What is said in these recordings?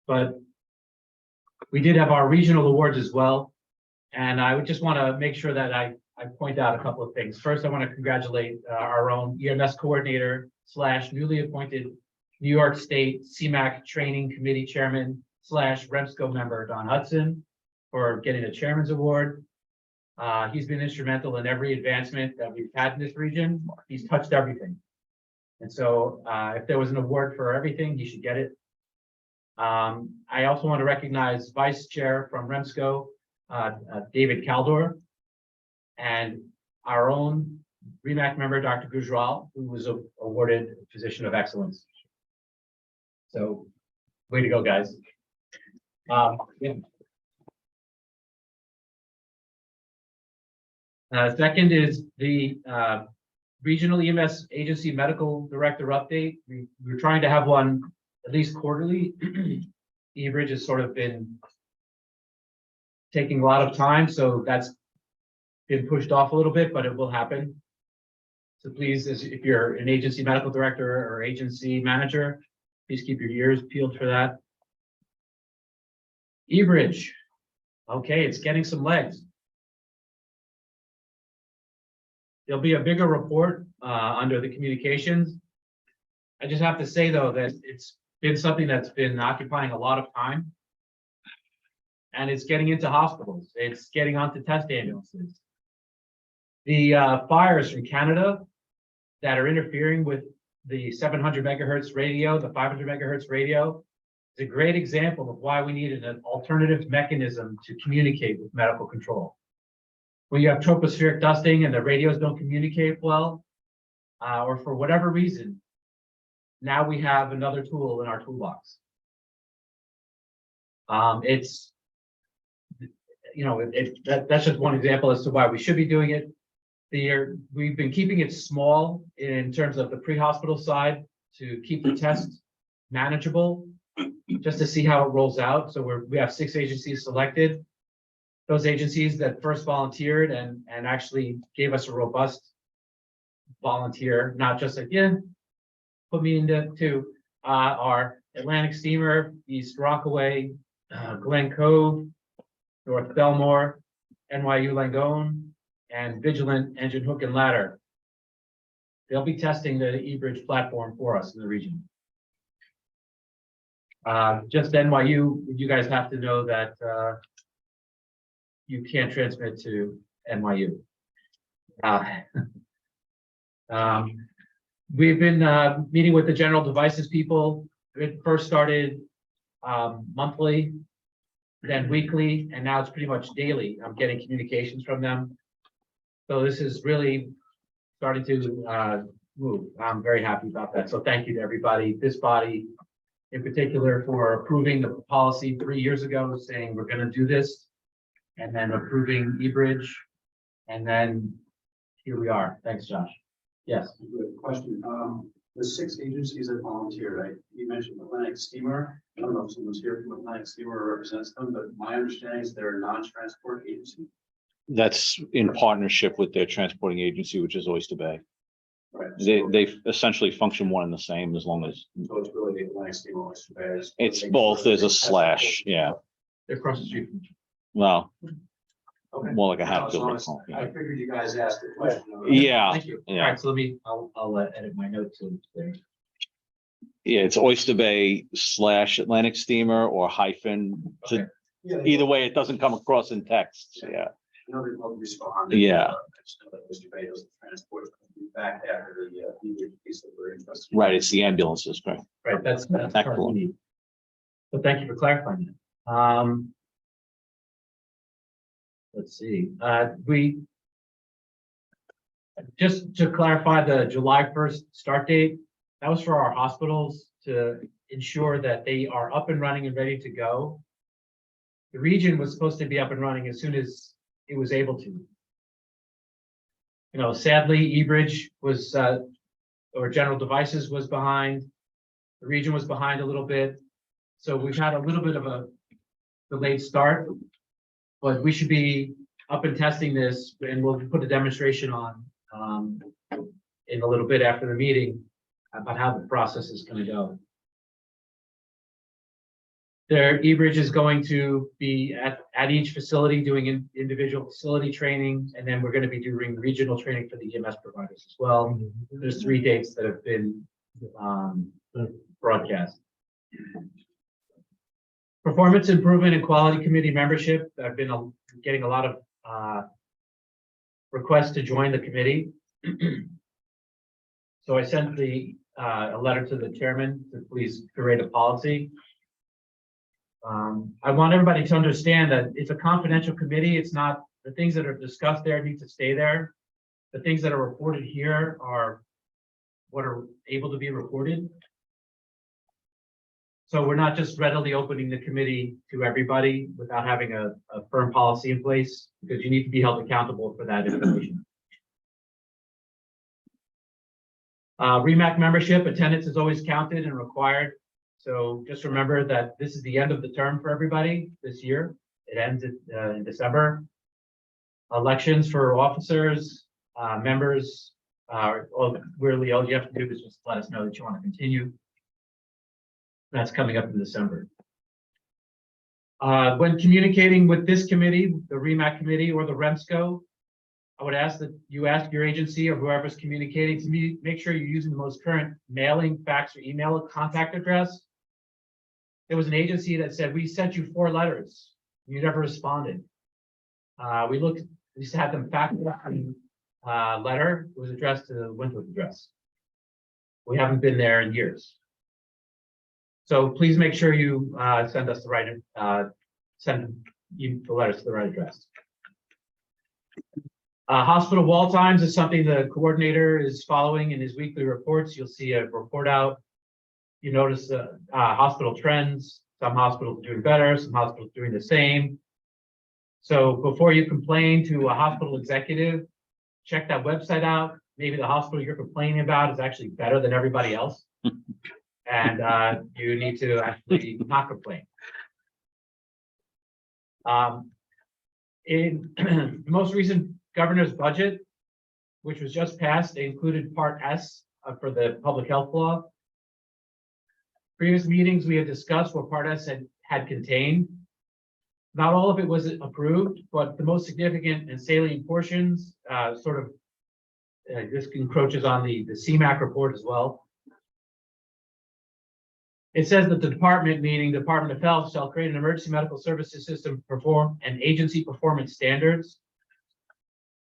but we did have our regional awards as well. And I would just want to make sure that I point out a couple of things. First, I want to congratulate our own EMS coordinator / newly appointed New York State CEMAC Training Committee Chairman / REMSCO member, Don Hudson, for getting the Chairman's Award. He's been instrumental in every advancement that we've had in this region. He's touched everything. And so if there was an award for everything, he should get it. I also want to recognize Vice Chair from REMSCO, David Kaldor, and our own REMAC member, Dr. Gujral, who was awarded a position of excellence. So, way to go, guys. Yeah. Second is the regional EMS agency medical director update. We're trying to have one at least quarterly. eBridge has sort of been taking a lot of time, so that's been pushed off a little bit, but it will happen. So please, if you're an agency medical director or agency manager, please keep your ears peeled for that. eBridge, okay, it's getting some legs. There'll be a bigger report under the communications. I just have to say, though, that it's been something that's been occupying a lot of time. And it's getting into hospitals. It's getting onto test ambulances. The fires from Canada that are interfering with the 700 megahertz radio, the 500 megahertz radio, is a great example of why we needed an alternative mechanism to communicate with medical control. When you have tropospheric dusting and the radios don't communicate well, or for whatever reason, now we have another tool in our toolbox. It's, you know, that's just one example as to why we should be doing it. We've been keeping it small in terms of the pre-hospital side to keep the test manageable, just to see how it rolls out. So we have 6 agencies selected. Those agencies that first volunteered and actually gave us a robust volunteer, not just like, yeah, put me into two, are Atlantic Steamer, East Rockaway, Glen Cove, North Belmore, NYU Langone, and Vigilant Engine Hook and Ladder. They'll be testing the eBridge platform for us in the region. Just NYU, you guys have to know that you can't transmit to NYU. We've been meeting with the general devices people. It first started monthly, then weekly, and now it's pretty much daily. I'm getting communications from them. So this is really starting to move. I'm very happy about that. So thank you to everybody, this body in particular, for approving the policy 3 years ago, saying we're going to do this, and then approving eBridge, and then here we are. Thanks, Josh. Yes. Good question. The 6 agencies that volunteered, right? You mentioned Atlantic Steamer. I don't know if someone's here from Atlantic Steamer or represents them, but my understanding is they're a non-transport agency. That's in partnership with their transporting agency, which is Oyster Bay. Right. They essentially function one and the same, as long as So it's really the Atlantic Steamer Oyster Bay. it's both. There's a slash, yeah. They're across the street from you. Well, Okay. more like a half So building. I figured you guys asked the question. Yeah, Thank you. yeah. All right, so I'll edit my notes there. yeah. It's Oyster Bay / Atlantic Steamer or hyphen. Okay. Yeah, Either way, it doesn't come across in text. Yeah. I know they both respond. Yeah. I just know that Oyster Bay doesn't transport back after the piece that we're interested in. Right. It's the ambulances, right? Right, that's the part we Excellent. need. So thank you for clarifying that. Let's see, we just to clarify the July 1st start date, that was for our hospitals to ensure that they are up and running and ready to go. The region was supposed to be up and running as soon as it was able to. You know, sadly, eBridge was, or General Devices was behind. The region was behind a little bit. So we've had a little bit of a delayed start, but we should be up and testing this, and we'll put a demonstration on in a little bit after the meeting about how the process is going to go. eBridge is going to be at each facility doing individual facility training, and then we're going to be doing regional training for the EMS providers as well. There's 3 dates that have been broadcast. Performance improvement and quality committee membership. I've been getting a lot of requests to join the committee. So I sent a letter to the chairman to please create a policy. I want everybody to understand that it's a confidential committee. It's not, the things that are discussed there need to stay there. The things that are reported here are what are able to be reported. So we're not just readily opening the committee to everybody without having a firm policy in place, because you need to be held accountable for that information. REMAC membership attendance is always counted and required. So just remember that this is the end of the term for everybody this year. It ends in December. Elections for officers, members, really all you have to do is just let us know that you want to continue. That's coming up in December. When communicating with this committee, the REMAC committee or the REMSCO, I would ask that you ask your agency or whoever's communicating to make sure you're using the most current mailing, fax, or email contact address. There was an agency that said, we sent you 4 letters. You never responded. We just had them fax letter. It was addressed to the Winthrop address. We haven't been there in years. So please make sure you send us the right, send the letters to the right address. Hospital wall times is something the coordinator is following in his weekly reports. You'll see a report out. You notice the hospital trends. Some hospitals are doing better, some hospitals doing the same. So before you complain to a hospital executive, check that website out. Maybe the hospital you're complaining about is actually better than everybody else. And you need to actually not complain. In the most recent governor's budget, which was just passed, they included Part S for the public health law. Previous meetings, we had discussed what Part S had contained. Not all of it was approved, but the most significant and salient portions this encroaches on the CMAC report as well. It says that the department, meaning Department of Health, shall create an emergency medical services system, perform and agency performance standards,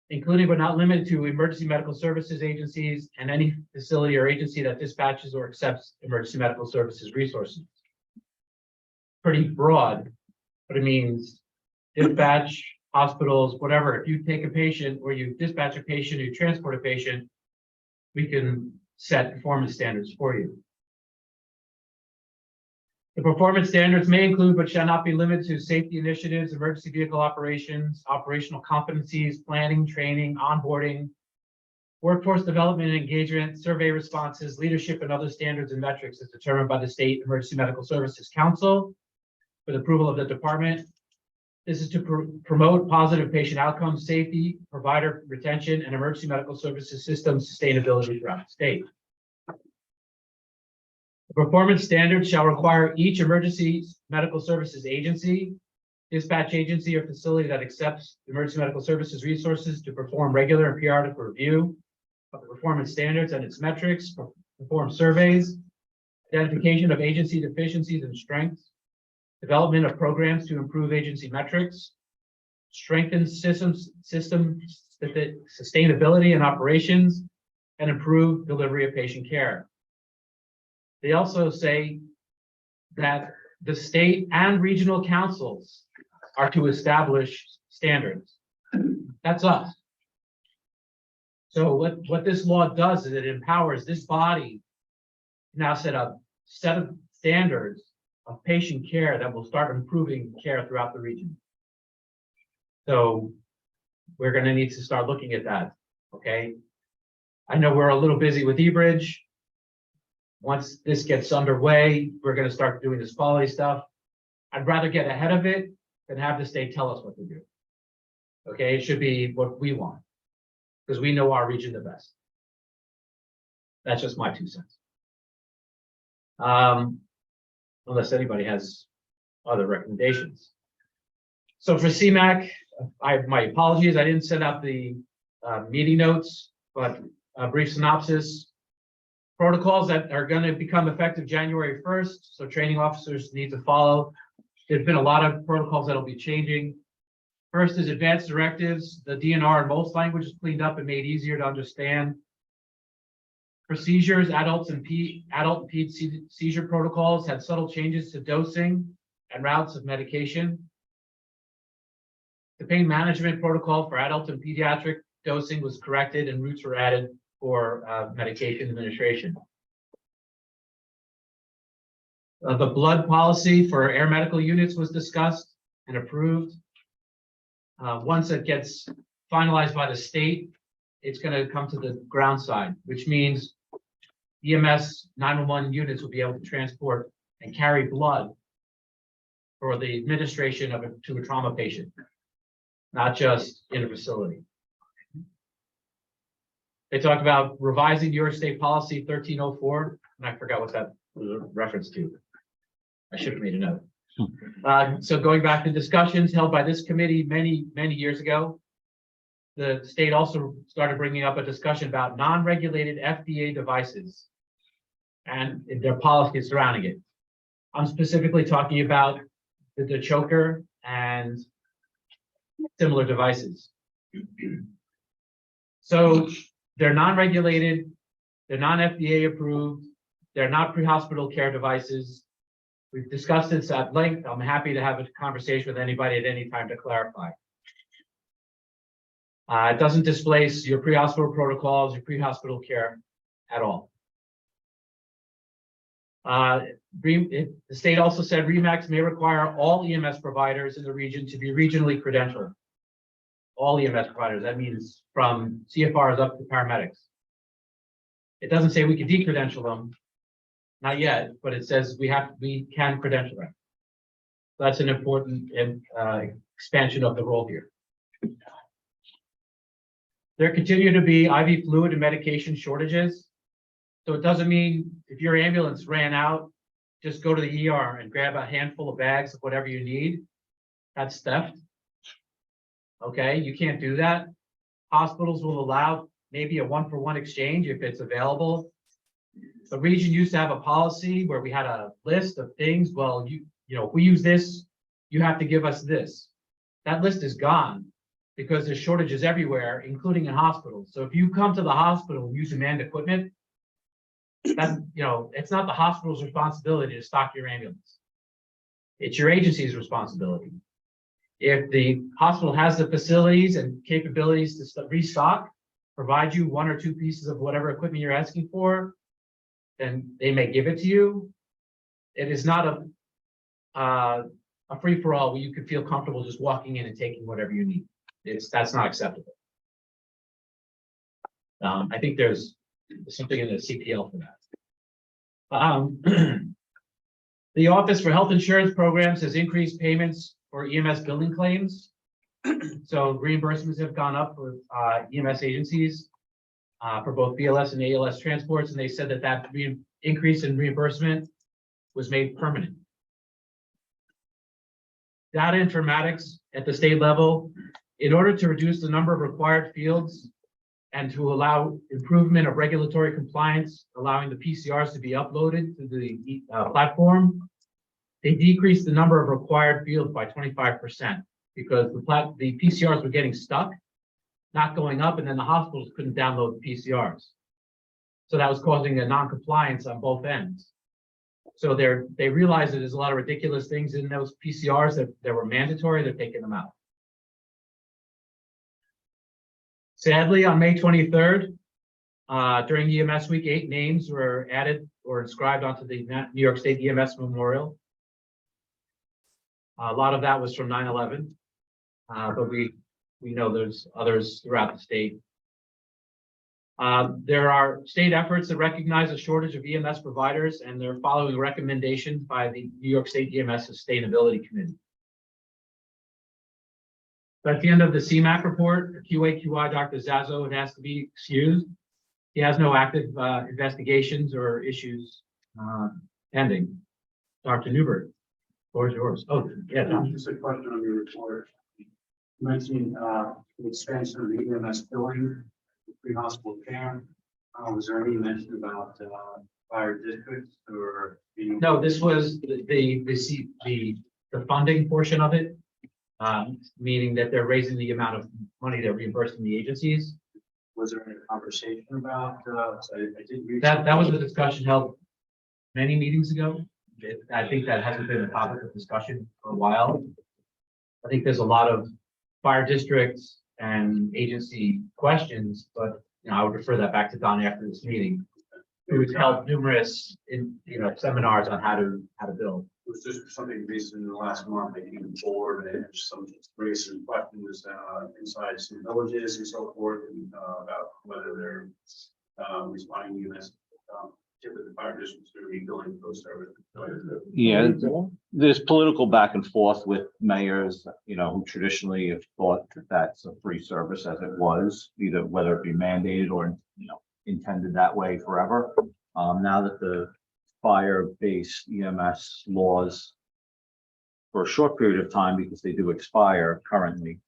including but not limited to emergency medical services agencies and any facility or agency that dispatches or accepts emergency medical services resources. Pretty broad, but it means dispatch, hospitals, whatever. If you take a patient or you dispatch a patient, you transport a patient, we can set performance standards for you. The performance standards may include, but shall not be limited to, safety initiatives, emergency vehicle operations, operational competencies, planning, training, onboarding, workforce development and engagement, survey responses, leadership, and other standards and metrics as determined by the State Emergency Medical Services Council with approval of the department. This is to promote positive patient outcomes, safety, provider retention, and emergency medical services system sustainability throughout the state. The performance standards shall require each emergency medical services agency, dispatch agency, or facility that accepts emergency medical services resources to perform regular and periodic review of the performance standards and its metrics, perform surveys, identification of agency deficiencies and strengths, development of programs to improve agency metrics, strengthen system sustainability and operations, and improve delivery of patient care. They also say that the state and regional councils are to establish standards. That's us. So what this law does is it empowers this body to now set a set of standards of patient care that will start improving care throughout the region. So we're going to need to start looking at that. Okay. I know we're a little busy with eBridge. Once this gets underway, we're going to start doing this quality stuff. I'd rather get ahead of it than have the state tell us what to do. Okay, it should be what we want because we know our region the best. That's just my 2 cents. Unless anybody has other recommendations. So for CMAC, my apologies, I didn't send out the meeting notes, but a brief synopsis. Protocols that are going to become effective January 1st, so training officers need to follow. There's been a lot of protocols that'll be changing. First is advanced directives. The DNR in most languages cleaned up and made easier to understand. Procedures, adult and ped seizure protocols had subtle changes to dosing and routes of medication. The pain management protocol for adult and pediatric dosing was corrected and routes were added for medication administration. The blood policy for air medical units was discussed and approved. Once it gets finalized by the state, it's going to come to the ground side, which means EMS 911 units will be able to transport and carry blood for the administration of to a trauma patient, not just in a facility. They talked about revising New York State Policy 1304, and I forgot what that was a reference to. I should have made a note. So going back to discussions held by this committee many years ago, the state also started bringing up a discussion about non-regulated FDA devices and their policy surrounding it. I'm specifically talking about the choker and similar devices. So they're non-regulated, they're non-FDA approved, they're not pre-hospital care devices. We've discussed this at length. I'm happy to have a conversation with anybody at any time to clarify. It doesn't displace your pre-hospital protocols, your pre-hospital care at all. The state also said REMACs may require all EMS providers in the region to be regionally credentialed. All EMS providers, that means from CFRs up to paramedics. It doesn't say we can decredential them, not yet, but it says we can credential them. That's an important expansion of the role here. There continue to be IV fluid and medication shortages. So it doesn't mean if your ambulance ran out, just go to the ER and grab a handful of bags of whatever you need. That's theft. Okay, you can't do that. Hospitals will allow maybe a 1-for-1 exchange if it's available. The region used to have a policy where we had a list of things. Well, you know, if we use this, you have to give us this. That list is gone because there's shortages everywhere, including in hospitals. So if you come to the hospital and use manned equipment, that's, you know, it's not the hospital's responsibility to stock your ambulance. It's your agency's responsibility. If the hospital has the facilities and capabilities to restock, provide you 1 or 2 pieces of whatever equipment you're asking for, then they may give it to you. It is not a free-for-all where you could feel comfortable just walking in and taking whatever you need. That's not acceptable. I think there's something in the CPL for that. The Office for Health Insurance Programs has increased payments for EMS billing claims. So reimbursements have gone up with EMS agencies for both BLS and ALS transports, and they said that increase in reimbursement was made permanent. Data informatics at the state level, in order to reduce the number of required fields and to allow improvement of regulatory compliance, allowing the PCRs to be uploaded to the platform, they decreased the number of required fields by 25% because the PCRs were getting stuck, not going up, and then the hospitals couldn't download the PCRs. So that was causing a non-compliance on both ends. So they realized that there's a lot of ridiculous things in those PCRs that were mandatory. They're taking them out. Sadly, on May 23rd, during EMS Week, 8 names were added or inscribed onto the New York State EMS Memorial. A lot of that was from 9/11, but we know there's others throughout the state. There are state efforts that recognize a shortage of EMS providers, and they're following recommendations by the New York State EMS Sustainability Committee. So at the end of the CMAC report, QA/QI Dr. Zazzo has to be excused. He has no active investigations or issues pending. Dr. Newberg. Floor is yours. Oh, yeah, John. Just a question on your report. You mentioned, the expansion of the EMS building, pre-hospital care. Was there any mention about, fire districts or? No, this was the funding portion of it. Meaning that they're raising the amount of money they're reimbursing the agencies. Was there any conversation about, I did read. That was a discussion held many meetings ago. I think that hasn't been a topic of discussion for a while. I think there's a lot of fire districts and agency questions, but I would refer that back to Don after this meeting. Who's held numerous seminars on how to build. It was just something recent in the last month, they came forward and some raised some questions, inside some villages and so forth, and, about whether they're, responding to this, typically the fire districts are rebuilding those services. Yeah, there's political back and forth with mayors, who traditionally have thought that that's a free service as it was, either whether it be mandated or, intended that way forever. Now that the fire-based EMS laws for a short period of time, because they do expire currently,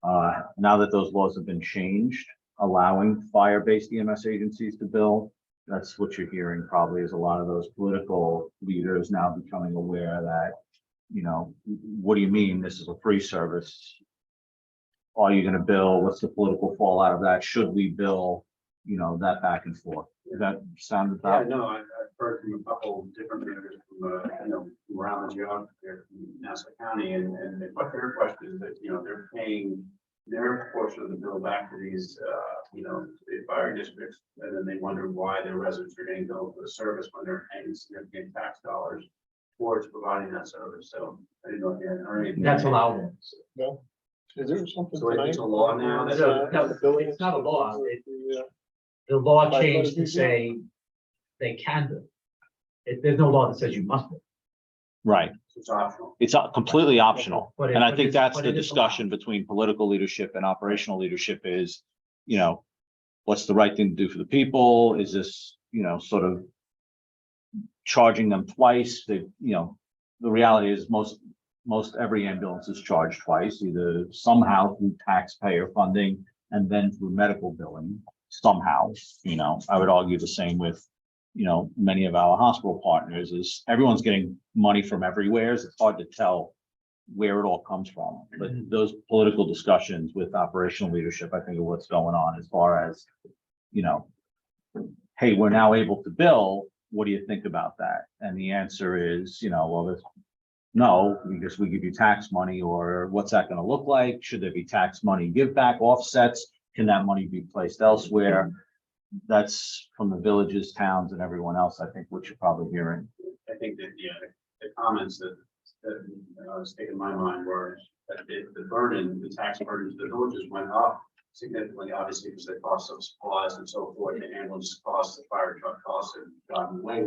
now that those laws have been changed, allowing fire-based EMS agencies to bill, that's what you're hearing probably is a lot of those political leaders now becoming aware that, what do you mean this is a free service? Are you going to bill? What's the political fallout of that? Should we bill? That back and forth. Does that sound Yeah, about? no, I've heard from a couple of different leaders from, from around the geography here from Nassau County, and their question is that, they're paying their portion of the bill back to these, the fire districts, and then they wonder why their residents are getting billed for the service when they're paying significant tax dollars towards providing that service. So I didn't know if you had heard. That's allowable. No. Is there something So tonight? it's a law now. No, it's not a law. The law changed to say they can do it. There's no law that says you must do it. Right. It's optional. It's completely optional. But And I but think that's but the it is discussion between political leadership and operational leadership is, what's the right thing to do for the people? Is this, sort of charging them twice? The reality is most every ambulance is charged twice, either somehow through taxpayer funding and then through medical billing somehow. I would argue the same with, many of our hospital partners is everyone's getting money from everywhere. It's hard to tell where it all comes from. But those political discussions with operational leadership, I think, are what's going on as far as, hey, we're now able to bill. What do you think about that? And the answer is, no, because we give you tax money, or what's that going to look like? Should there be tax money give back offsets? Can that money be placed elsewhere? That's from the villages, towns, and everyone else, I think, what you're probably hearing. I think that, the comments that stayed in my mind were that the tax burden to the villages went up significantly, obviously, because they cost of supplies and so forth. The ambulance costs, the fire truck costs have gotten way,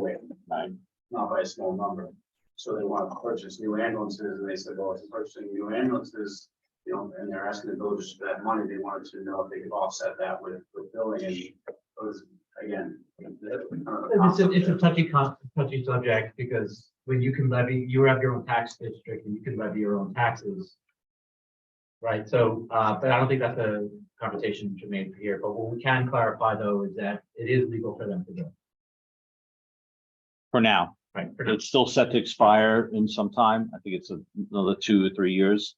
not by a small number. So they want to purchase new ambulances, and they said, well, if you're purchasing new ambulances, and they're asking the villages for that money, they wanted to know if they could offset that with billing. And it was, again, It's a touchy subject, because when you can levy, you have your own tax district and you can levy your own taxes. Right, so, but I don't think that's a conversation germane for here, but what we can clarify though is that it is legal for them to do. For now, Right, for now. it's still set to expire in some time. I think it's another 2 or 3 years.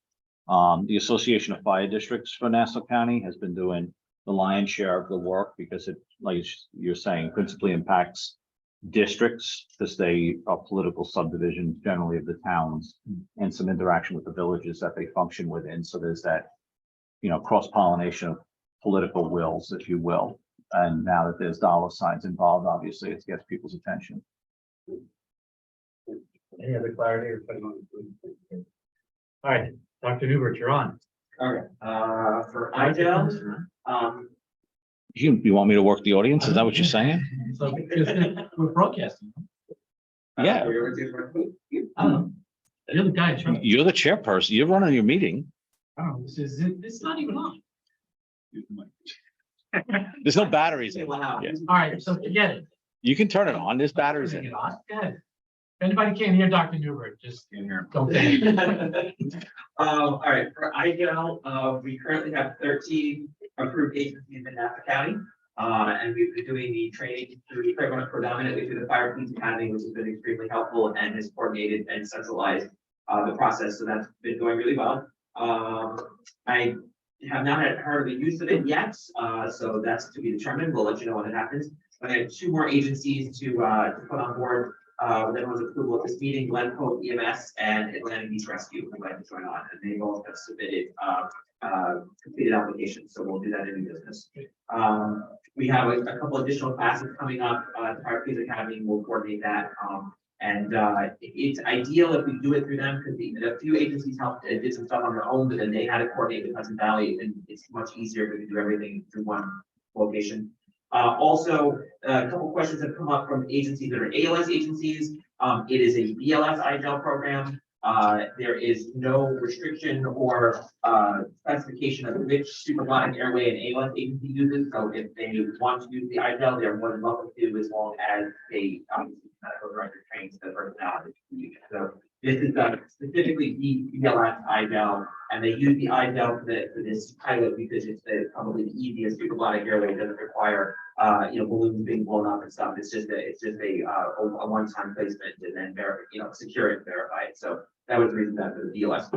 The Association of Fire Districts for Nassau County has been doing the lion's share of the work, because it, like you're saying, principally impacts districts, because they are political subdivisions generally of the towns, and some interaction with the villages that they function within. So there's that, cross-pollination of political wills, if you will. And now that there's dollar signs involved, obviously it gets people's attention. Any other clarity or? All right, Dr. Newbert, you're on. Okay, for IDEL, You want me to work the audience? Is that what you're saying? So we're broadcasting. Yeah. I don't know. You're the guy in charge. You're the chairperson. You're running your meeting. I don't know, this is not even on. There's no batteries in it. Wow. Yeah. All right, so forget it. You can turn it on. There's batteries in Turning it. it on. Go ahead. If anybody can't hear Dr. Newbert, just don't say it. All right, for IGL, we currently have 13 approved agencies in Nassau County. And we've been doing the training through predominantly through the Fire Police Academy, which has been extremely helpful and has coordinated and centralized the process. So that's been going really well. I have not heard of the use of it yet, so that's to be determined. We'll let you know when it happens. But I have 2 more agencies to put on board. With everyone's approval at this meeting, Glencoe EMS and Atlantic Beach Rescue would like to join on, and they both have submitted completed applications. So we'll do that in new business. We have a couple additional classes coming up. The Fire Police Academy will coordinate that. And it's ideal if we do it through them because a few agencies helped did some stuff on their own, but then they had to coordinate with Hudson Valley, and it's much easier if we can do everything through one location. Also, a couple questions have come up from agencies that are ALS agencies. It is a BLS IGEL program. There is no restriction or specification of which supraglottic airway an ALS agency uses. So if they want to use the IGEL, they're more than welcome to, as long as they medical director trains the personnel. So this is specifically the BLS IGEL, and they use the IGEL for this pilot because it's probably the easiest supraglottic airway. It doesn't require balloons being blown up and stuff. It's just a one-time placement and then secure it and verify it. So that was the reason that for the BLS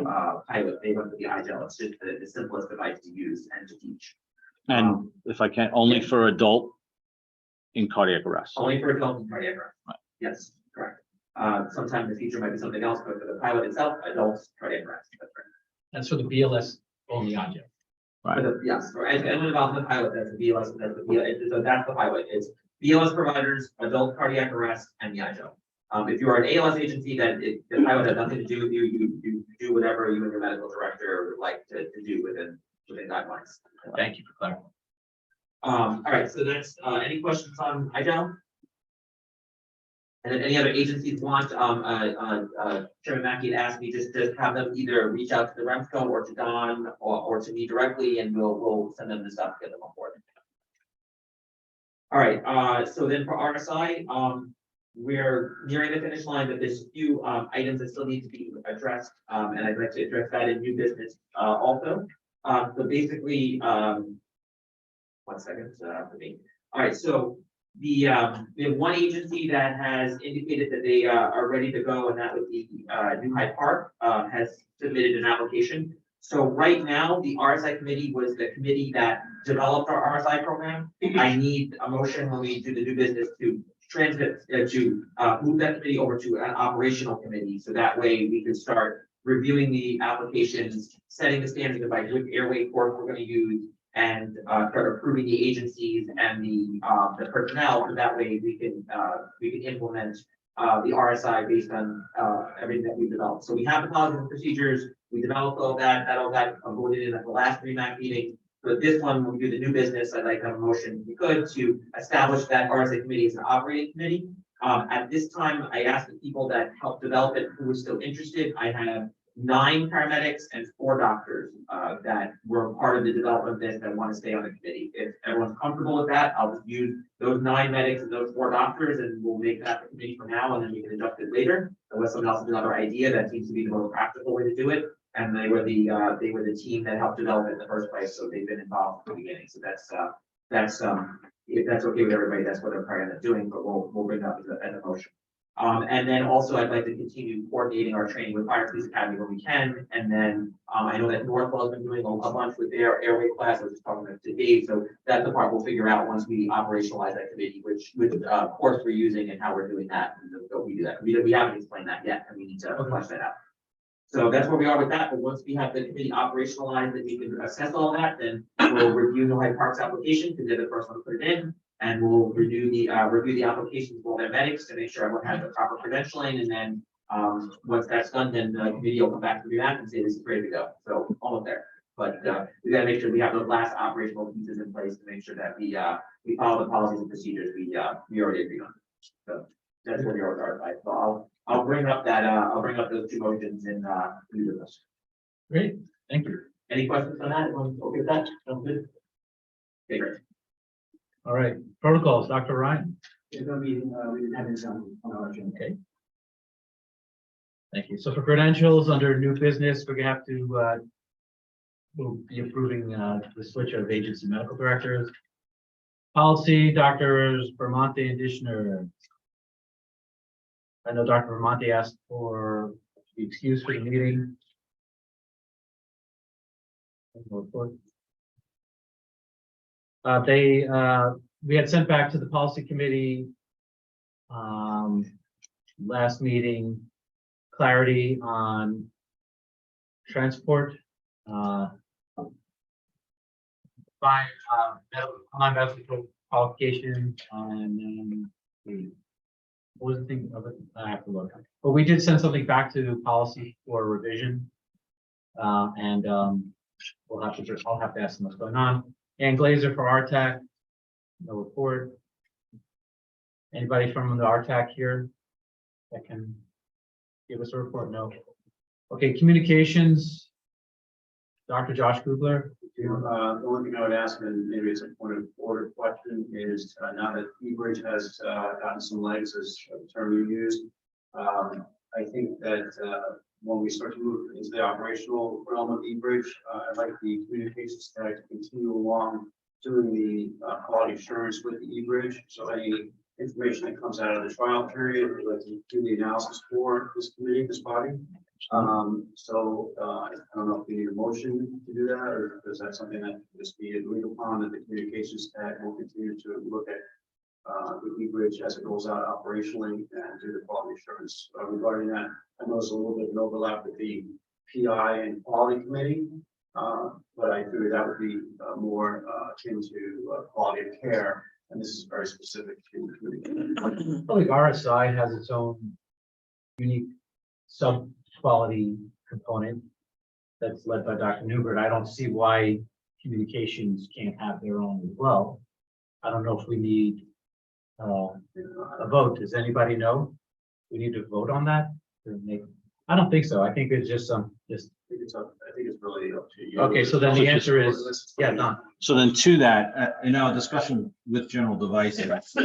pilot, they went with the IGEL. It's just the simplest device to use and to teach. And if I can, only for adult in cardiac arrest. Only for adults in cardiac arrest. Right. Yes, correct. Sometime in the future might be something else, but for the pilot itself, adults cardiac arrest. That's right. That's for the BLS only IGEL. Right. Yes, for anyone involved in the pilot, that's the BLS, so that's the pilot. It's BLS providers, adult cardiac arrest, and the IGEL. If you are an ALS agency, the pilot has nothing to do with you. You do whatever you and your medical director would like to do within guidelines. Thank you for clarifying. All right, so that's any questions on IGEL? And then any other agencies want, Chairman Mackey had asked me just to have them either reach out to the REMCO or to Don or to me directly, and we'll send them the stuff to get them on board. All right, so then for RSI, we're nearing the finish line, but there's a few items that still need to be addressed, and I'd like to address that in new business also. So basically, 1 second for me. All right, so we have one agency that has indicated that they are ready to go, and that would be New Hyde Park has submitted an application. So right now, the RSI committee was the committee that developed our RSI program. I need a motion when we do the new business to transmit to move that committee over to an operational committee, so that way we can start reviewing the applications, setting the standards of like which airway course we're going to use, and start approving the agencies and the personnel, so that way we can implement the RSI based on everything that we've developed. So we have the policies and procedures, we developed all that all got voted in at the last REMAC meeting. But this one, when we do the new business, I'd like to have a motion, if we could, to establish that RSI committee as an operating committee. At this time, I asked the people that helped develop it who were still interested. I have 9 paramedics and 4 doctors that were part of the development of this that want to stay on the committee. If everyone's comfortable with that, I'll just use those 9 medics and those 4 doctors, and we'll make that the committee for now, and then we can adjust it later. Unless someone else has another idea, that seems to be the most practical way to do it. And they were the team that helped develop it in the first place, so they've been involved from the beginning. So that's if that's okay with everybody, that's what they're planning on doing. But we'll bring that as a motion. And then also, I'd like to continue coordinating our training with Fire Police Academy when we can. And then I know that Northwell has been doing a bunch with their airway class. I was just talking to Dave, so that's the part we'll figure out once we operationalize that committee, which course we're using and how we're doing that. And we do that. We haven't explained that yet, and we need to flesh that out. So that's where we are with that. But once we have the committee operationalized and we can assess all that, then we'll review New Hyde Park's application because they're the first one to put it in. And we'll review the applications for their medics to make sure everyone has the proper credentialing. And then once that's done, then the committee will come back to that and say this is ready to go. So almost there. But we got to make sure we have those last operational pieces in place to make sure that we follow the policies and procedures we already agreed on. So that's where we are with our advice. So I'll bring up those 2 motions in new business. Great, thank you. Any questions on that? Everyone okay with that? Sounds good. Okay, great. All right, protocols, Dr. Ryan. There's no meeting, we didn't have any on our agenda. Okay. Thank you. So for credentials under new business, we're gonna have to, we'll be approving, the switch of agents and medical directors. Policy, Doctors Vermonte and Dishner. I know Dr. Vermonte asked for the excuse for the meeting. We had sent back to the policy committee, last meeting, clarity on transport, by, medical qualification, and what was the thing of it? I have to look, but we did send something back to policy for revision. And I'll have to ask them what's going on. And Glazer for RTAC, no report. Anybody from the RTAC here that can give us a report? No. Okay, communications. Dr. Josh Kugler. The only thing I would ask, and maybe it's a point of order question, is now that eBridge has gotten some legs, as the term you used, I think that when we start to move into the operational realm of eBridge, I'd like the communications tag to continue along doing the quality assurance with the eBridge. So any information that comes out of the trial period, we'd like to do the analysis for this committee, this body. I don't know if we need a motion to do that, or is that something that can just be agreed upon, that the communications tag will continue to look at the eBridge as it rolls out operationally and do the quality assurance regarding that. I know there's a little bit of an overlap with the PI and quality committee, but I figured that would be more akin to quality of care, and this is very specific to the committee. I think RSI has its own unique sub-quality component that's led by Dr. Newbert. I don't see why communications can't have their own as well. I don't know if we need a vote. Does anybody know? We need to vote on that? I don't think so. I think it's just I think it's really up to you. Okay, so then the answer is, yeah, Don. So then to that, in our discussion with general devices,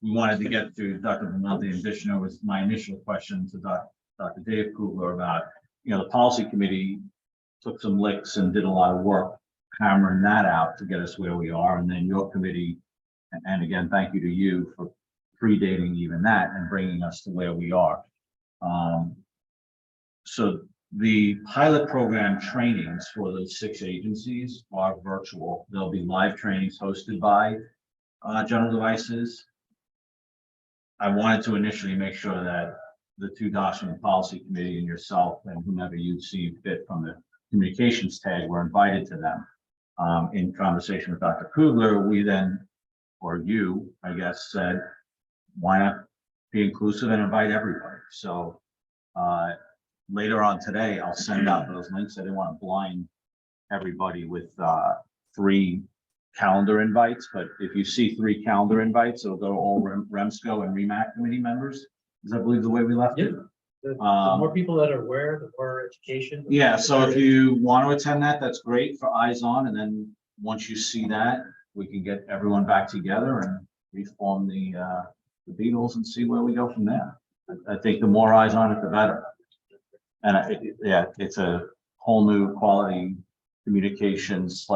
we wanted to get through Dr. Vermonte and Dishner was my initial question to Dr. Dave Kugler about, the policy committee took some licks and did a lot of work hammering that out to get us where we are. And then your committee, and again, thank you to you for predating even that and bringing us to where we are. So the pilot program trainings for those 6 agencies are virtual. There'll be live trainings hosted by General Devices. I wanted to initially make sure that the 2 docs from the policy committee and yourself and whomever you'd see fit from the communications tag were invited to them. In conversation with Dr. Kugler, we then, or you, I guess, said, why not be inclusive and invite everybody? So later on today, I'll send out those links. I didn't want to blind everybody with 3 calendar invites, but if you see 3 calendar invites, it'll go to all REMSCO and REMAC committee members. Is I believe the way we left it. The more people that are aware, the more education. Yeah, so if you want to attend that, that's great for eyes on. And then once you see that, we can get everyone back together and reform the Beatles and see where we go from there. I think the more eyes on it, the better. And it's a whole new quality communications /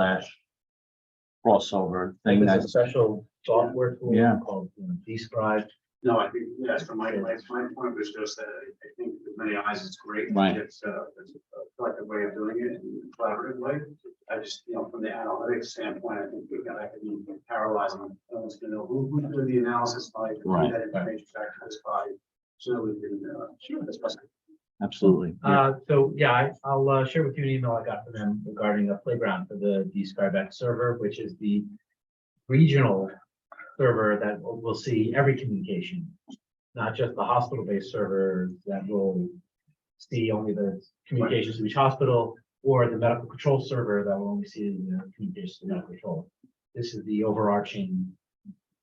crossover thing. There's a That's special software tool called Describe. No, I think, yes, from my point was just that I think with many eyes, it's great. Right. It's a collective way of doing it in a collaborative way. I just, from the analytics standpoint, I think that could be paralyzing. No one's gonna know who did the analysis by, Right. that information back to this body. So we can, discuss it. absolutely. So yeah, I'll share with you an email I got from them regarding a playground for the Describe X server, which is the regional server that will see every communication, not just the hospital-based server that will see only the communications to each hospital, or the medical control server that will only see the communications to medical control. This is the overarching,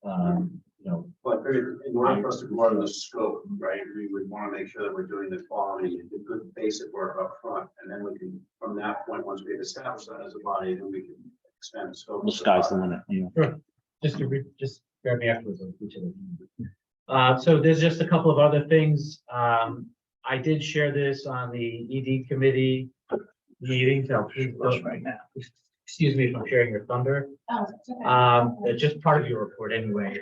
But in order for us to broaden the scope, right, we would want to make sure that we're doing the quality, the good basic work up front, and then we can, from that point, once we've established that as a body, then we can expand the scope. The sky's the limit. Yeah. just grab me afterwards on each of them. So there's just a couple of other things. I did share this on the ED committee meeting, so please don't right now. Excuse me if I'm sharing your thunder. Oh, it's okay. It's just part of your report anyway.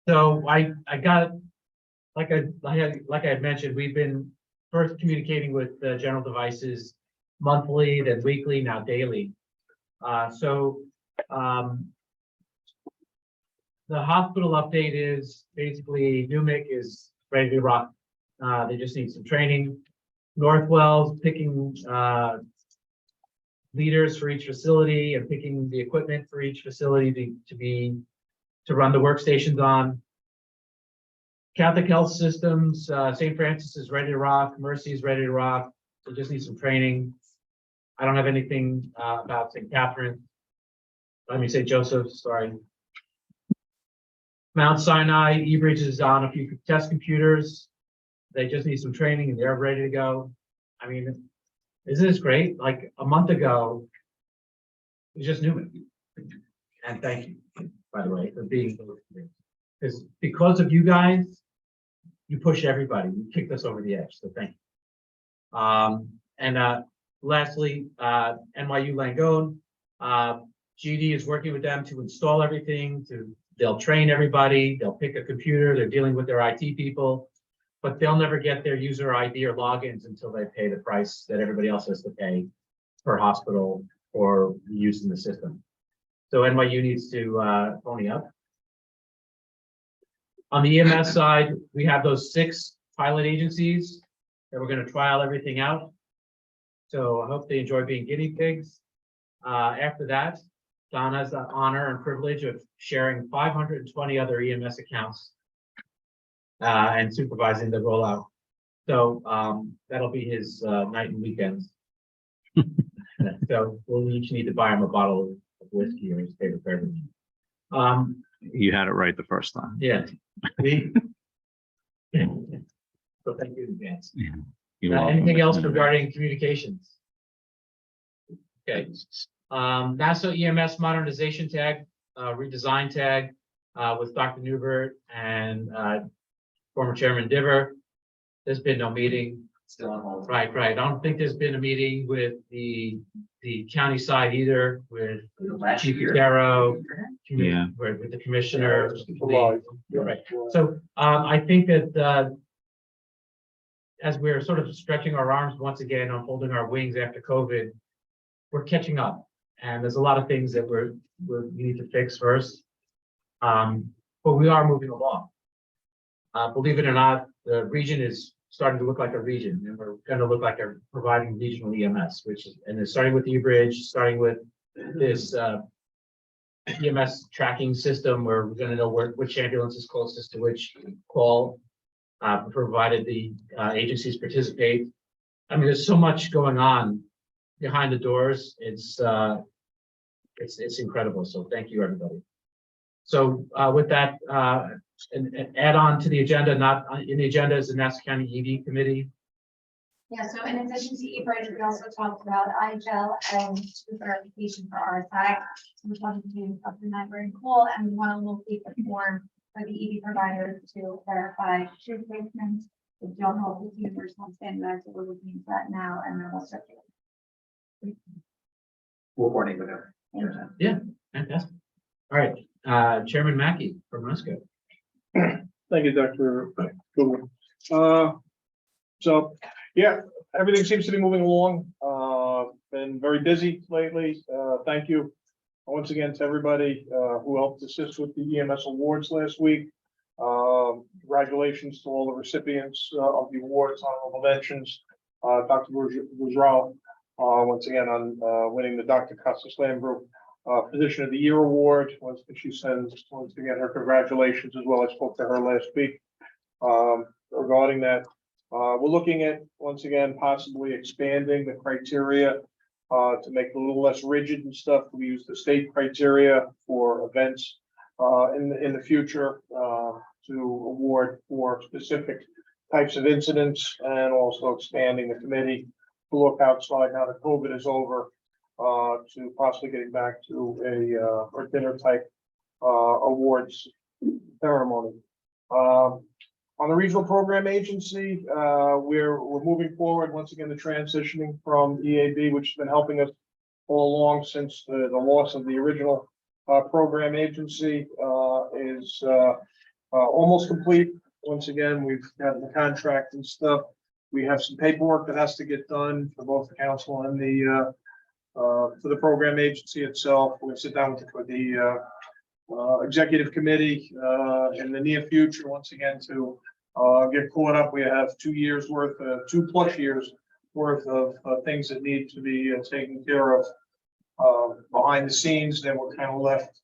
So I got, like I had mentioned, we've been first communicating with General Devices monthly, then weekly, now daily. The hospital update is basically NUMIC is ready to rock. They just need some training. Northwell's picking leaders for each facility and picking the equipment for each facility to run the workstations on. Catholic Health Systems, St. Francis is ready to rock. Mercy is ready to rock. They just need some training. I don't have anything about St. Catherine. Let me say Joseph, sorry. Mount Sinai, eBridge is on a few test computers. They just need some training and they're ready to go. I mean, isn't this great? Like a month ago, it was just NUMIC. And thank you, by the way, for being because of you guys, you push everybody. You kicked us over the edge. So thank you. Lastly, NYU Langone, GD is working with them to install everything. They'll train everybody. They'll pick a computer. They're dealing with their IT people, but they'll never get their user ID or logins until they pay the price that everybody else has to pay per hospital or using the system. So NYU needs to pony up. On the EMS side, we have those 6 pilot agencies that we're going to trial everything out. So I hope they enjoy being guinea pigs. After that, Don has the honor and privilege of sharing 520 other EMS accounts and supervising the rollout. So that'll be his night and weekends. So we'll each need to buy him a bottle of whiskey or his favorite beverage. You had it right the first time. Yeah. So thank you in advance. You're welcome. Anything else regarding communications? Okay. Nassau EMS modernization tag, redesign tag with Dr. Newbert and former Chairman Diver. There's been no meeting. Still on hold. Right. I don't think there's been a meeting with the county side either, with Last Chief year. Darrow, Yeah. with the commissioner. July. Right. So I think that as we're sort of stretching our arms once again, unfolding our wings after COVID, we're catching up. And there's a lot of things that we need to fix first. But we are moving along. Believe it or not, the region is starting to look like a region, and we're going to look like a providing regional EMS, and it's starting with eBridge, starting with this EMS tracking system where we're going to know which ambulance is closest to which call, provided the agencies participate. I mean, there's so much going on behind the doors. It's incredible. So thank you, everybody. So with that, and add on to the agenda, not in the agenda is the Nassau County ED committee. Yeah, so in addition to eBridge, we also talked about iGel and verification for RSI. So we're talking to something that very cool, and we want to locate the form for the ED providers to verify shoe placements. We don't know if the users want standardized, so we're looking into that now, and then we'll start doing. We'll coordinate with her. Yeah, fantastic. All right, Chairman Mackey from Resco. Thank you, Dr. Goodwin. So, yeah, everything seems to be moving along. Been very busy lately. Thank you once again to everybody who helped assist with the EMS awards last week. Congratulations to all the recipients of the awards, honorable mentions. Dr. Bourgeois, once again on winning the Dr. Costas Lambro Physician of the Year Award. She sends once again her congratulations as well. I spoke to her last week regarding that. We're looking at once again possibly expanding the criteria to make it a little less rigid and stuff. We use the state criteria for events in the future to award for specific types of incidents, and also expanding the committee to look outside now that COVID is over. To possibly getting back to a dinner type awards ceremony. On the regional program agency, we're moving forward. Once again, the transitioning from EAB, which has been helping us all along since the loss of the original program agency is almost complete. Once again, we've got the contract and stuff. We have some paperwork that has to get done for both the council and the for the program agency itself. We'll sit down with the executive committee in the near future, once again, to get caught up. We have 2 years worth, 2+ years worth of things that need to be taken care of behind the scenes that were kind of left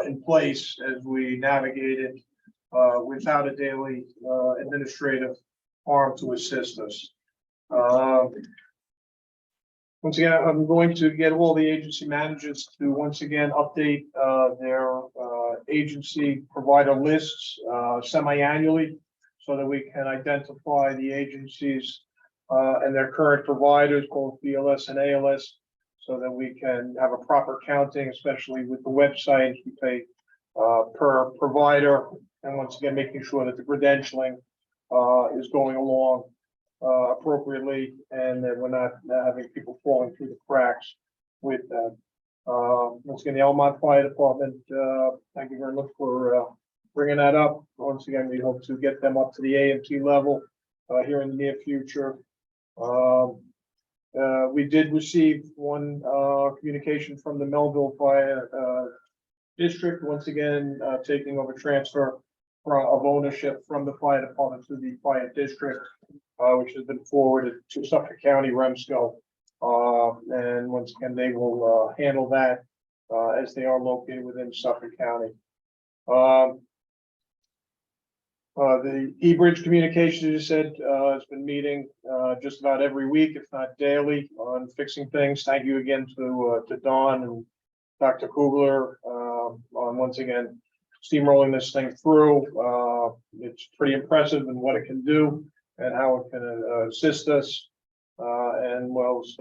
in place as we navigated without a daily administrative arm to assist us. Once again, I'm going to get all the agency managers to once again update their agency provider lists semi-annually so that we can identify the agencies and their current providers, both BLS and ALS, so that we can have a proper counting, especially with the website. We pay per provider, and once again, making sure that the credentialing is going along appropriately, and that we're not having people falling through the cracks with that. Once again, the Elmont Fire Department, thank you very much for bringing that up. Once again, we hope to get them up to the AMT level here in the near future. We did receive one communication from the Melville Fire District, once again taking over transfer of ownership from the fire department to the fire district, which has been forwarded to Suffolk County REMSCO. And once again, they will handle that as they are located within Suffolk County. The eBridge communication, as you said, has been meeting just about every week, if not daily, on fixing things. Thank you again to Dawn and Dr. Kugler on once again steamrolling this thing through. It's pretty impressive in what it can do and how it can assist us, and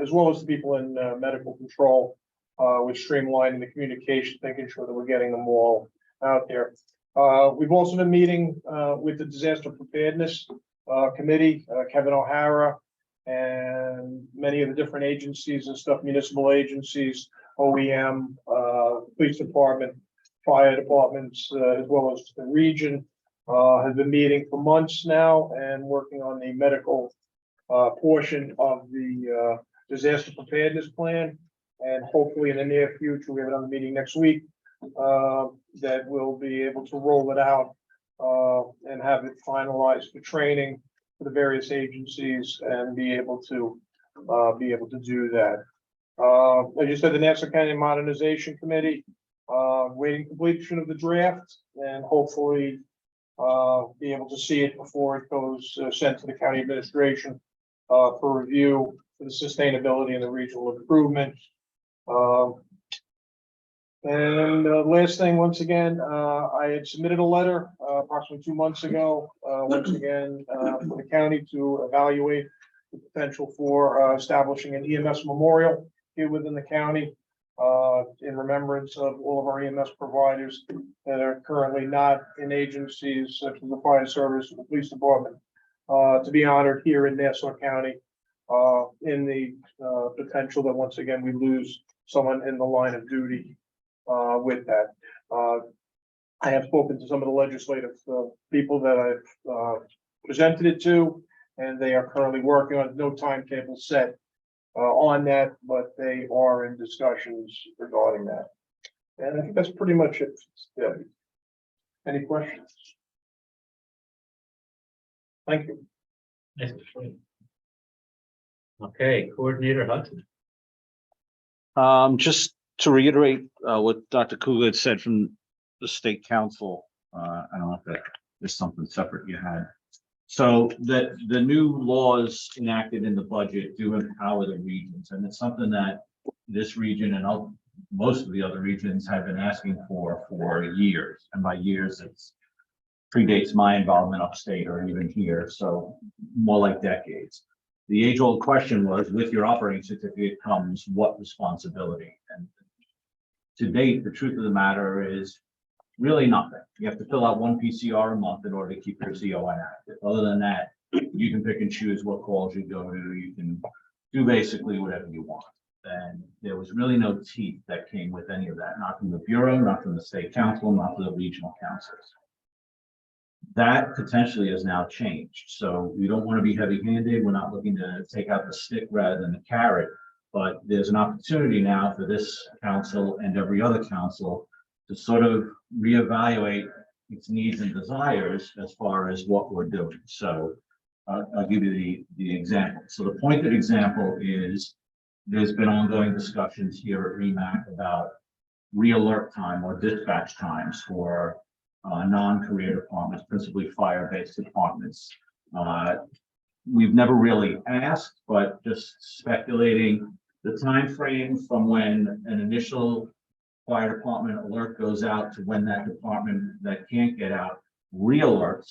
as well as the people in medical control with streamlining the communication, making sure that we're getting them all out there. We've also been meeting with the Disaster Preparedness Committee, Kevin O'Hara, and many of the different agencies and stuff, municipal agencies, OEM, police department, fire departments, as well as the region, have been meeting for months now and working on the medical portion of the disaster preparedness plan. And hopefully in the near future, we have another meeting next week that we'll be able to roll it out and have it finalized for training for the various agencies and be able to do that. As you said, the Nassau County Modernization Committee, waiting completion of the draft and hopefully be able to see it before it goes sent to the county administration for review for the sustainability and the regional improvement. Last thing, once again, I had submitted a letter approximately 2 months ago, once again, for the county to evaluate the potential for establishing an EMS memorial here within the county in remembrance of all of our EMS providers that are currently not in agencies such as the fire service and the police department, to be honored here in Nassau County in the potential that once again we lose someone in the line of duty with that. I have spoken to some of the legislative people that I've presented it to, and they are currently working on no timetable set on that, but they are in discussions regarding that. And I think that's pretty much it. Yeah. Any questions? Thank you. Okay, Coordinator Hudson. Just to reiterate what Dr. Kugler had said from the State Council, I don't know if that is something separate you had. So that the new laws enacted in the budget do empower the regions, and it's something that this region and most of the other regions have been asking for years. And by years, it's predates my involvement upstate or even here, so more like decades. The age-old question was, with your operating certificate comes what responsibility? And to date, the truth of the matter is Really nothing. You have to fill out one PCR a month in order to keep your CON active. Other than that, you can pick and choose what calls you go to. You can do basically whatever you want. And there was really no teeth that came with any of that, not from the Bureau, not from the State Council, not from the regional councils. That potentially has now changed. So we don't want to be heavy-handed. We're not looking to take out the stick rather than the carrot. But there's an opportunity now for this council and every other council to sort of reevaluate its needs and desires as far as what we're doing. So I'll give you the example. So the pointed example is there's been ongoing discussions here at REMAC about re-alert time or dispatch times for non-career departments, principally fire-based departments. We've never really asked, but just speculating the time frame from when an initial fire department alert goes out to when that department that can't get out re-alerts.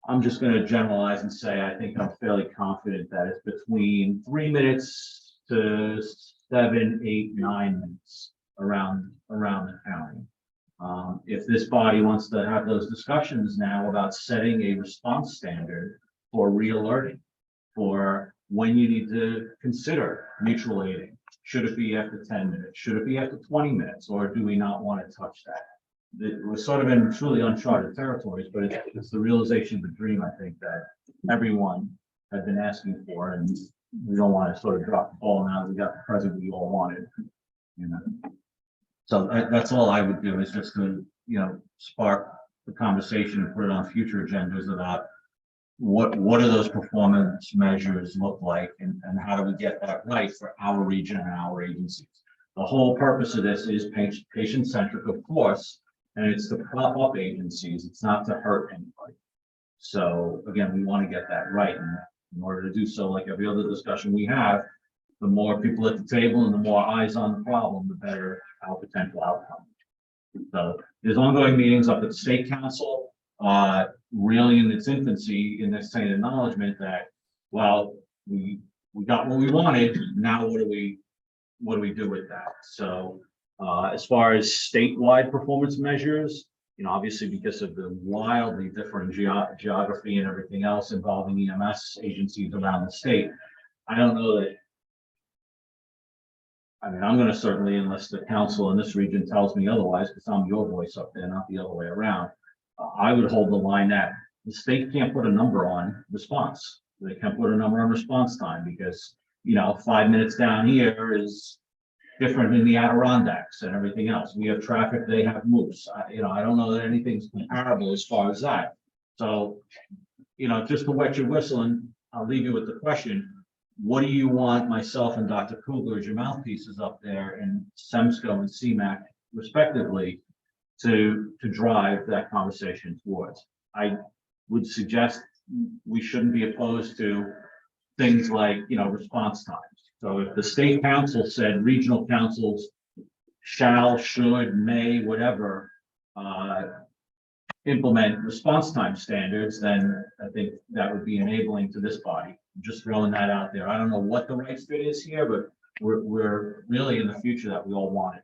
I'm just going to generalize and say I think I'm fairly confident that it's between 3 minutes to 7, 8, 9 minutes around the county. If this body wants to have those discussions now about setting a response standard for re-alerting, for when you need to consider mutual aiding, should it be after 10 minutes? Should it be after 20 minutes? Or do we not want to touch that? We're sort of in truly uncharted territories, but it's the realization of the dream, I think, that everyone had been asking for, and we don't want to sort of drop the ball now that we got the present we all wanted. You know, so that's all I would do, is just to, you know, spark the conversation and put it on future agendas about what do those performance measures look like, and how do we get that right for our region and our agencies. The whole purpose of this is patient-centric, of course, and it's to prop up agencies. It's not to hurt anybody. So again, we want to get that right, and in order to do so, like every other discussion we have, the more people at the table and the more eyes on the problem, the better our potential outcome. So there's ongoing meetings up at the State Council, really in its infancy, in this same acknowledgement that, well, we got what we wanted. Now what do we do with that? So as far as statewide performance measures, you know, obviously because of the wildly different geography and everything else involving EMS agencies around the state, I don't know that. I mean, I'm going to certainly, unless the council in this region tells me otherwise, because I'm your voice up there, not the other way around. I would hold the line that the state can't put a number on response. They can't put a number on response time because, you know, 5 minutes down here is different in the Adirondacks and everything else. We have traffic, they have moose. You know, I don't know that anything's comparable as far as that. So, you know, just to wet your whistle, and I'll leave you with the question. What do you want myself and Dr. Kugler, as your mouthpieces up there, and SEMSCO and CMAC respectively, to drive that conversation towards? I would suggest we shouldn't be opposed to things like, you know, response times. So if the state council said regional councils shall, should, may, whatever, implement response time standards, then I think that would be enabling to this body. I'm just throwing that out there. I don't know what the right fit is here, but we're really in the future that we all want it.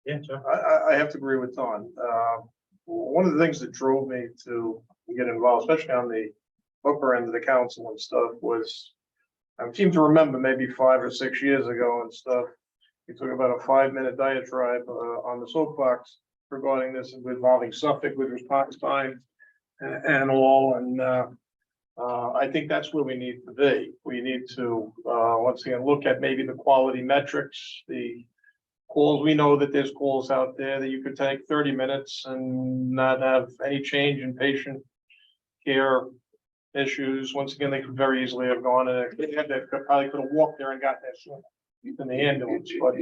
Yeah, sure. I have to agree with Don. One of the things that drove me to get involved, especially on the upper end of the council and stuff, was I seem to remember maybe 5 or 6 years ago and stuff. We took about a 5-minute diatribe on the soapbox regarding this, involving Suffolk with response time and all. And I think that's where we need to be. We need to once again look at maybe the quality metrics, the calls. We know that there's calls out there that you could take 30 minutes and not have any change in patient care issues. Once again, they could very easily have gone and they probably could have walked there and got there sooner in the ambulance. But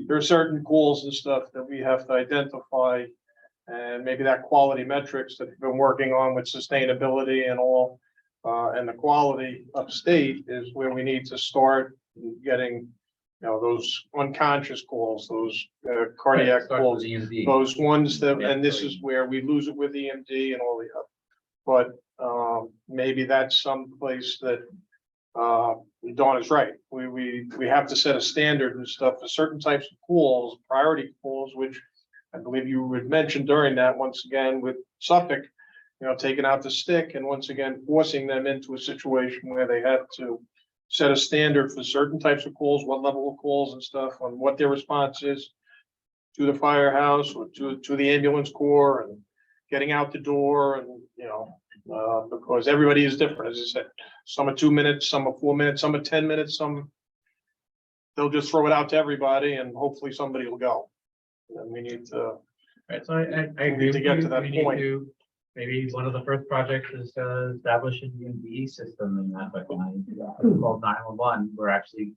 there are certain calls and stuff that we have to identify, and maybe that quality metrics that we've been working on with sustainability and all, and the quality upstate is where we need to start getting, you know, those unconscious calls, those cardiac calls, those ones that, and this is where we lose it with EMD and all the other. But maybe that's some place that Dawn is right. We we have to set a standard and stuff for certain types of pools, priority pools, which I believe you had mentioned during that, once again, with Suffolk, taking out the stick and once again, forcing them into a situation where they had to set a standard for certain types of calls, what level of calls and stuff, on what their response is to the firehouse or to the ambulance corps and getting out the door and, because everybody is different, as I said, some are 2 minutes, some are 4 minutes, some are 10 minutes, some they'll just throw it out to everybody and hopefully somebody will go. And we need to, Right, so I agree need to with get you. to that We need point. to- Maybe one of the first projects is establishing the MDE system in that line, called 911. We're actually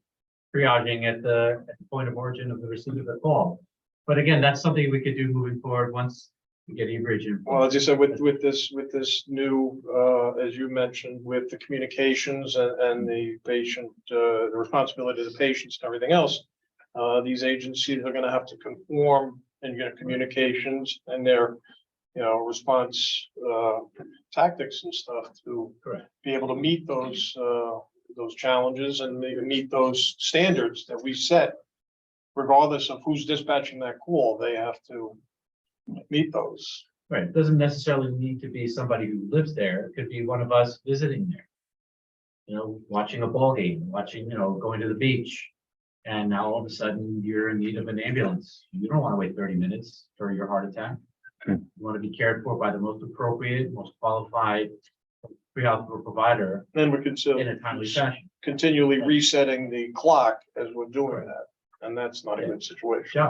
triaging at the point of origin of the receipt of the call. But again, that's something we could do moving forward once we get E-Bridge in. well, as you said, with this new, as you mentioned, with the communications and the patient, the responsibility of the patients and everything else, these agencies are gonna have to conform in communications and their response tactics and stuff to Correct. be able to meet those challenges and meet those standards that we set. Regardless of who's dispatching that call, they have to meet those. Right, it doesn't necessarily need to be somebody who lives there. It could be one of us visiting there. Watching a ball game, going to the beach. And now all of a sudden you're in need of an ambulance. You don't want to wait 30 minutes for your heart attack. You want to be cared for by the most appropriate, most qualified pre-hospital provider Then we could in a timely fashion. continually resetting the clock as we're doing that. And that's not a good situation. Yeah,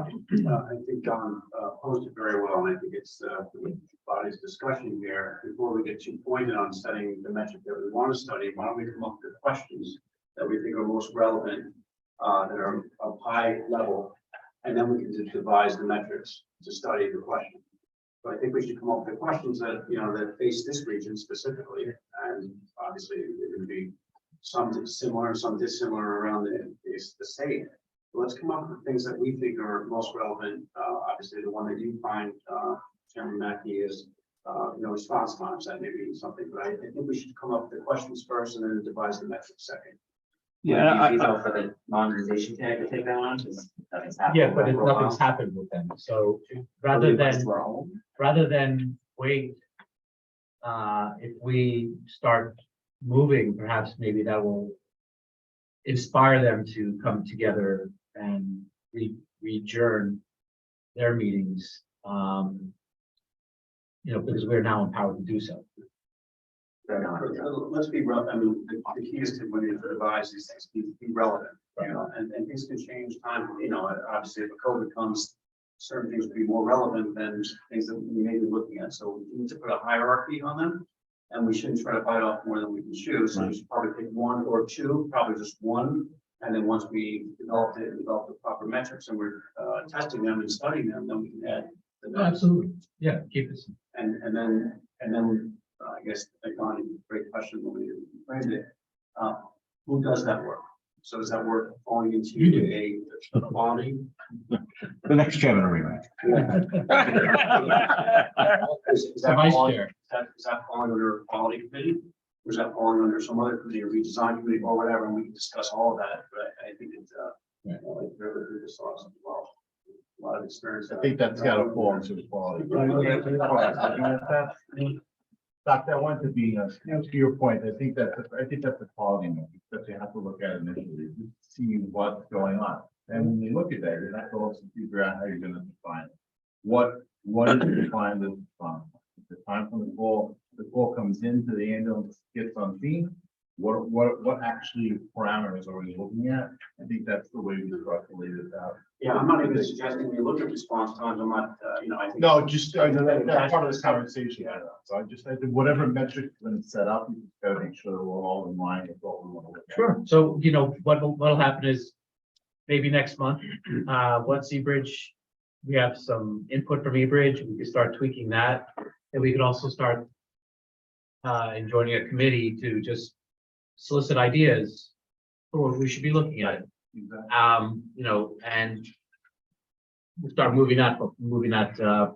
I think Don posed it very well, and I think it's the body's discussion here. Before we get too pointed on studying the metric that we want to study, why don't we come up with questions that we think are most relevant, that are of high level, and then we can just devise the metrics to study the question. So I think we should come up with questions that, that face this region specifically, and obviously there can be some similar, some dissimilar around the state. So let's come up with things that we think are most relevant. Obviously, the one that you find, Chairman Mackey, is response times. That may be something, but I think we should come up with the questions first and then devise the metrics second. Yeah, Would it be feasible for the modernization tag to take that on? 'Cause nothing's happened yeah, but for a while. nothing's happened with them. So Everybody goes to our home. rather than wait, if we start moving, perhaps maybe that will inspire them to come together and adjourn their meetings. Because we're now empowered to do so. Let's be relevant. I mean, the key is to, when you devise these things, be relevant, and things can change time. Obviously, if a COVID comes, certain things will be more relevant than things that we may be looking at. So we need to put a hierarchy on them, and we shouldn't try to bite off more than we can chew. So we should probably pick one or two, probably just one. And then once we develop the proper metrics and we're testing them and studying them, then we can add the next. Absolutely. Yeah, keep it. And then I guess, Don, great question when we framed it. Who does that work? So is that work falling into You do. a quality? the next chairman of REMAC. Is The that vice falling, chair. is that falling under a quality committee? Or is that falling under some other committee, or redesign committee, or whatever, and we can discuss all of that, but I think it's, like, river through the sauce as well. A lot of experience. I think that's gotta fall into the quality. Doctor, I want to be, to your point, I think that's the quality metric that you have to look at initially, to see what's going on. And when you look at that, you have to also figure out how you're gonna define it. What is defined as the time from the call comes into the ambulance, gets on scene. What actually parameters are we looking at? I think that's the way we start to lay this out. Yeah, I'm not even suggesting we look at response times, I'm not, I think. No, just, that's part of this conversation. So I think whatever metric when it's set up, you just gotta make sure we're all in line with what we want to look at. Sure. So, what'll happen is maybe next month, once E-Bridge, we have some input from E-Bridge, we can start tweaking that. And we could also start and joining a committee to just solicit ideas for what we should be looking at. And we'll start moving that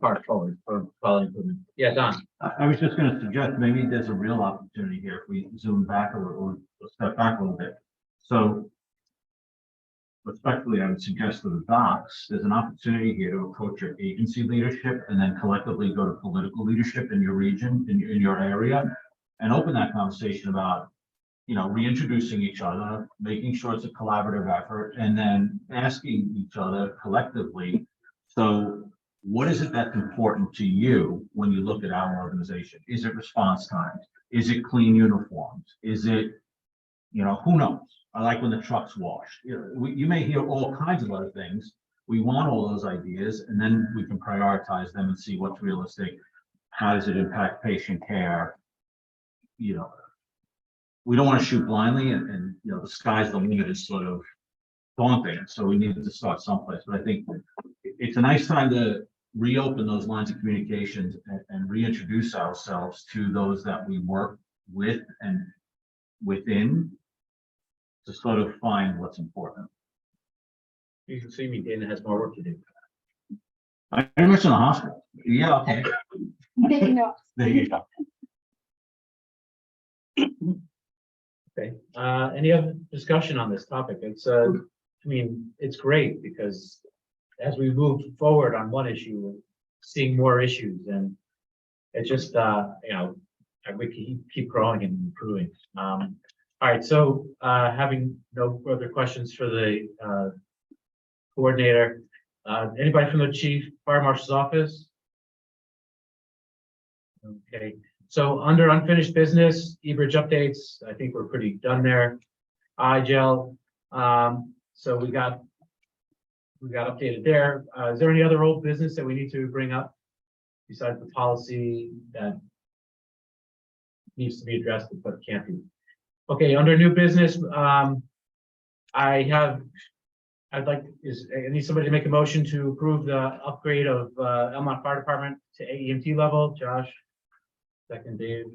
part forward for quality improvement. Yeah, Don. I was just gonna suggest, maybe there's a real opportunity here if we zoom back or step back a little bit. So respectfully, I would suggest to the docs, there's an opportunity here to approach your agency leadership and then collectively go to political leadership in your region, in your area, and open that conversation about, reintroducing each other, making sure it's a collaborative effort, and then asking each other collectively, so what is it that's important to you when you look at our organization? Is it response times? Is it clean uniforms? Is it, who knows? I like when the truck's washed. You may hear all kinds of other things. We want all those ideas, and then we can prioritize them and see what's realistic. How does it impact patient care? We don't want to shoot blindly, and the sky's the limit is sort of daunting. So we need to start someplace. But I think it's a nice time to reopen those lines of communications and reintroduce ourselves to those that we work with and within, to sort of find what's important. You can see me, Dana has more work to do. I mentioned the hospital. Yeah, okay. There you go. Okay, any other discussion on this topic? It's great because as we move forward on one issue, we're seeing more issues, and it's just, we keep growing and improving. All right, so, having no further questions for the, coordinator, anybody from the chief fire marshal's office? Okay, so under unfinished business, E-Bridge updates, I think we're pretty done there. IGEL, so we got updated there. Is there any other old business that we need to bring up besides the policy that needs to be addressed but can't be? Okay, under new business, I need somebody to make a motion to approve the upgrade of Elmont Fire Department to AEMT level. Josh, second, Dave.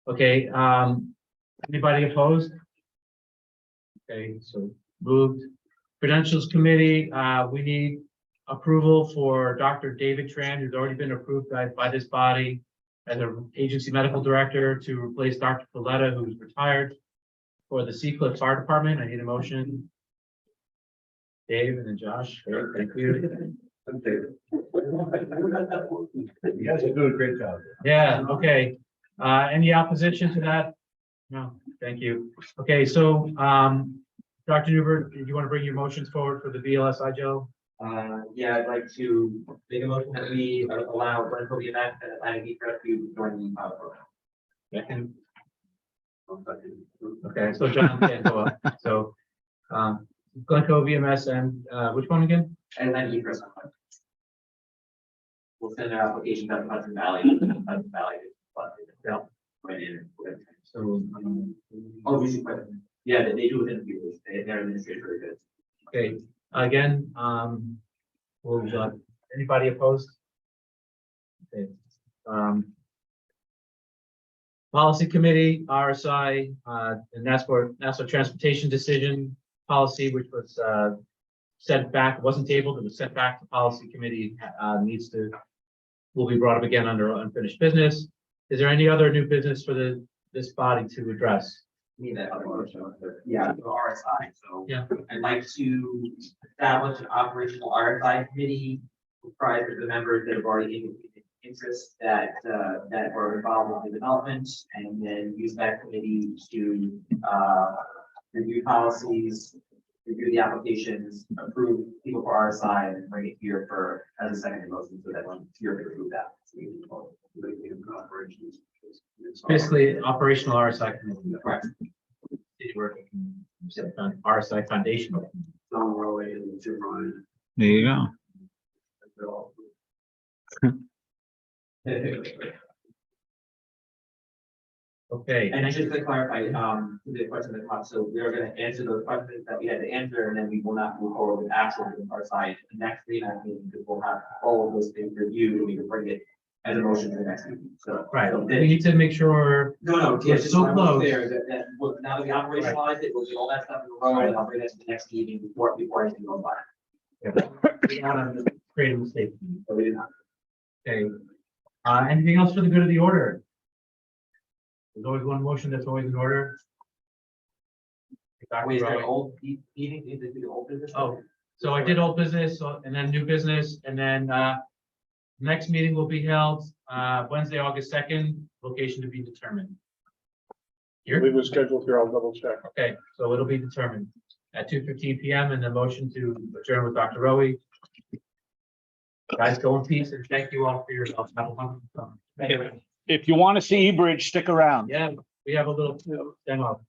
Okay, anybody opposed? Okay, so moved. Credentials Committee, we need approval for Dr. David Tran, who's already been approved by this body as an agency medical director to replace Dr. Coletta, who's retired, for the Seacliff Fire Department. I need a motion. Dave and then Josh. Thank you. You guys are doing a great job. Yeah, okay. Any opposition to that? No, thank you. Okay, so Dr. Newbert, do you want to bring your motions forward for the BLS IGEL? Yeah, I'd like to make a motion that we allow Glencoe EMS and Atlantic Heat Rescue to join the program. Second. Okay, so John can't go up. So Glencoe VMS and which one again? And Atlantic Heat Rescue. We'll send our applications out to Hudson Valley. Yeah. Right in. So Oh, we should put it. Yeah, they do within a few weeks. Their administrator very good. okay, again, anybody opposed? Okay. Policy Committee, RSI, the Nassau Transportation Decision Policy, which was sent back, wasn't tabled, it was sent back to Policy Committee, will be brought up again under unfinished business. Is there any other new business for this body to address? Need that other motion. Yeah, the RSI. So Yeah. I'd like to establish an operational RSI committee comprised of the members that have already indicated interest that were involved in the development, and then use that committee to review policies, review the applications, approve people for RSI, and bring it here for as a second motion so that one here to approve that. Basically, operational RSI Committee. Correct. RSI Foundation. Don Rowley and Jim Ryan. There you go. Okay, And just to clarify, the question that comes, so we are going to answer those questions that we had to answer, and then we will not move forward with actual RSI the next REMAC meeting, because we'll have all of those things reviewed, and we can bring it as a motion to the next meeting. So, right, so we need to make sure, no, We're just so so close close. there that now that we operationalize it, we'll do all that stuff in a row, and I'll bring that to the next meeting before anything goes by. we don't want to create a mistake. So we did not. Okay, anything else for the good of the order? There's always one motion that's always in order. Dr. Wait, is there Rowe. old meeting, is it the old business? Oh, So I did old business and then new business, and then next meeting will be held Wednesday, August 2nd, location to be determined. We Here, was scheduled here, I'll double check. okay, so it'll be determined at 2:15 PM, and the motion to adjourn with Dr. Rowe. Guys, go in peace, and thank you all for your help. Have a wonderful summer. If you want to see E-Bridge, stick around. Yeah, we have a little demo.